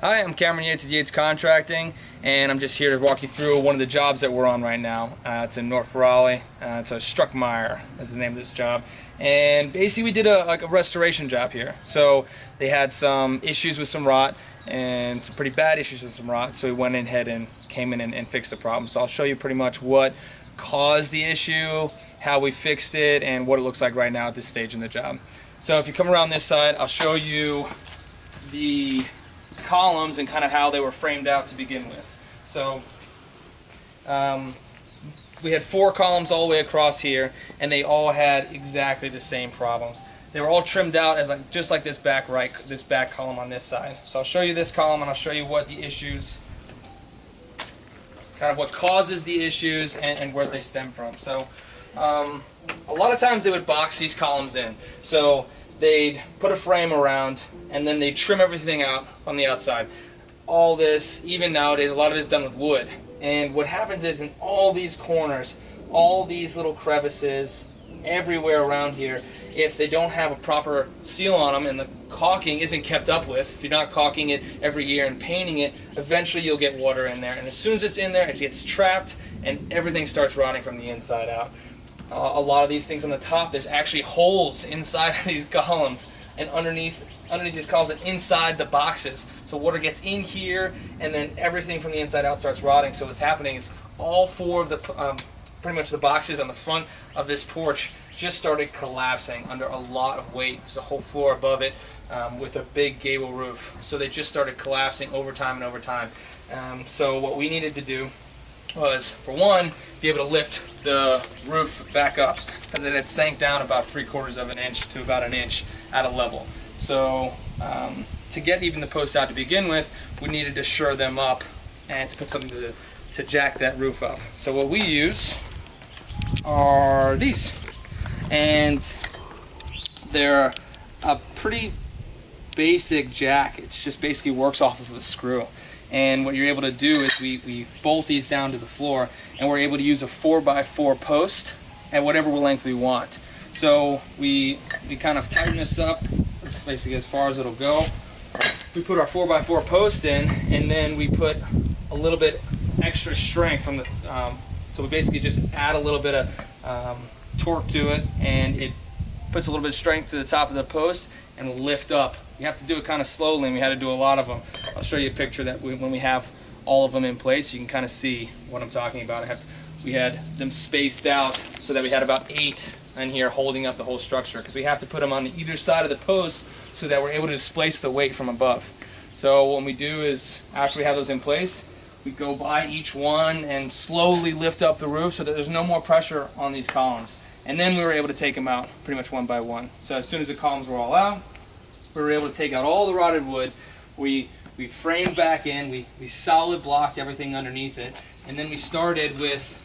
Hi, I'm Cameron Yates with Yates Contracting, and I'm just here to walk you through one of the jobs that we're on right now. It's in North Raleigh. It's a Struckmeyer, is the name of this job. And basically we did a restoration job here. So they had some issues with some rot, and some pretty bad issues with some rot, so we went ahead and came in and fixed the problem. So I'll show you pretty much what caused the issue, how we fixed it, and what it looks like right now at this stage in the job. So if you come around this side, I'll show you the columns and kind of how they were framed out to begin with. So we had 4 columns all the way across here, and they all had exactly the same problems. They were all trimmed out as just like this back column on this side. So I'll show you this column, and I'll show you what the issues, kind of what causes the issues and where they stem from. So a lot of times they would box these columns in. So they'd put a frame around, and then they trim everything out on the outside. All this, even nowadays, a lot of it is done with wood. And what happens is in all these corners, all these little crevices, everywhere around here, if they don't have a proper seal on them and the caulking isn't kept up with, if you're not caulking it every year and painting it, eventually you'll get water in there. And as soon as it's in there, it gets trapped and everything starts rotting from the inside out. A lot of these things on the top, there's actually holes inside of these columns and underneath these columns and inside the boxes. So water gets in here, and then everything from the inside out starts rotting. So what's happening is all 4 of the pretty much the boxes on the front of this porch just started collapsing under a lot of weight. It's the whole floor above it with a big gable roof. So they just started collapsing over time and over time. So what we needed to do was, for one, be able to lift the roof back up, because it had sank down about 3/4 of an inch to about an inch at a level. So to get even the posts out to begin with, we needed to shore them up and to put something to jack that roof up. So what we use are these, and they're a pretty basic jack. It just basically works off of a screw. And what you're able to do is we bolt these down to the floor, and we're able to use a 4x4 post at whatever length we want. So we kind of tighten this up, that's basically as far as it'll go. We put our 4x4 post in, and then we put a little bit extra strength from the, so we basically just add a little bit of torque to it, and it puts a little bit of strength to the top of the post and will lift up. You have to do it kind of slowly, and we had to do a lot of them. I'll show you a picture that when we have all of them in place, you can kind of see what I'm talking about. We had them spaced out so that we had about 8 in here holding up the whole structure, because we have to put them on either side of the post so that we're able to displace the weight from above. So what we do is, after we have those in place, we go by each one and slowly lift up the roof so that there's no more pressure on these columns. And then we were able to take them out pretty much one by one. So as soon as the columns were all out, we were able to take out all the rotted wood. We framed back in, we solid blocked everything underneath it, and then we started with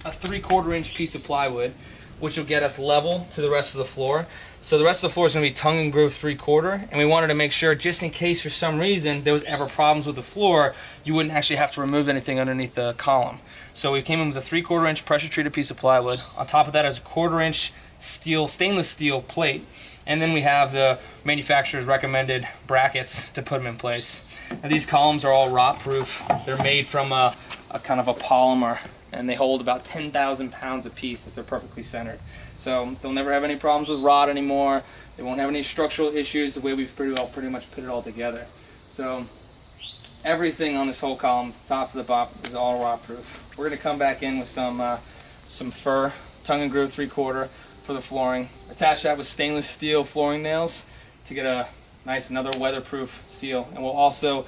a 3/4 inch piece of plywood, which will get us level to the rest of the floor. So the rest of the floor is going to be tongue and groove 3/4, and we wanted to make sure, just in case for some reason there was ever problems with the floor, you wouldn't actually have to remove anything underneath the column. So we came in with a 3/4 inch pressure treated piece of plywood. On top of that is a 1/4 inch stainless steel plate, and then we have the manufacturer's recommended brackets to put them in place. Now these columns are all rot proof. They're made from a kind of a polymer, and they hold about 10,000 pounds a piece if they're perfectly centered. So they'll never have any problems with rot anymore. They won't have any structural issues the way we've pretty much put it all together. So everything on this whole column, top to the bottom, is all rot proof. We're going to come back in with some fir, tongue and groove 3/4 for the flooring. Attach that with stainless steel flooring nails to get a nice another weatherproof seal. And we'll also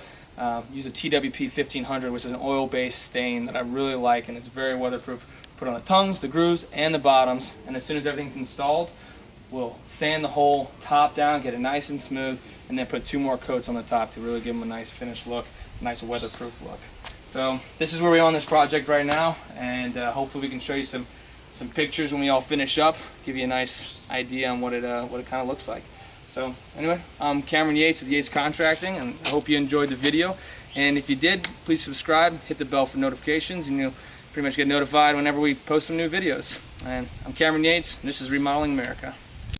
use a TWP 1500, which is an oil-based stain that I really like, and it's very weatherproof. Put on the tongues, the grooves, and the bottoms, and as soon as everything's installed, we'll sand the whole top down, get it nice and smooth, and then put 2 more coats on the top to really give them a nice finished look, nice weatherproof look. So this is where we are on this project right now, and hopefully we can show you some pictures when we all finish up, give you a nice idea on what it kind of looks like. So anyway, I'm Cameron Yates with Yates Contracting, and I hope you enjoyed the video. And if you did, please subscribe, hit the bell for notifications, and you'll pretty much get notified whenever we post some new videos. And I'm Cameron Yates, and this is Remodeling America.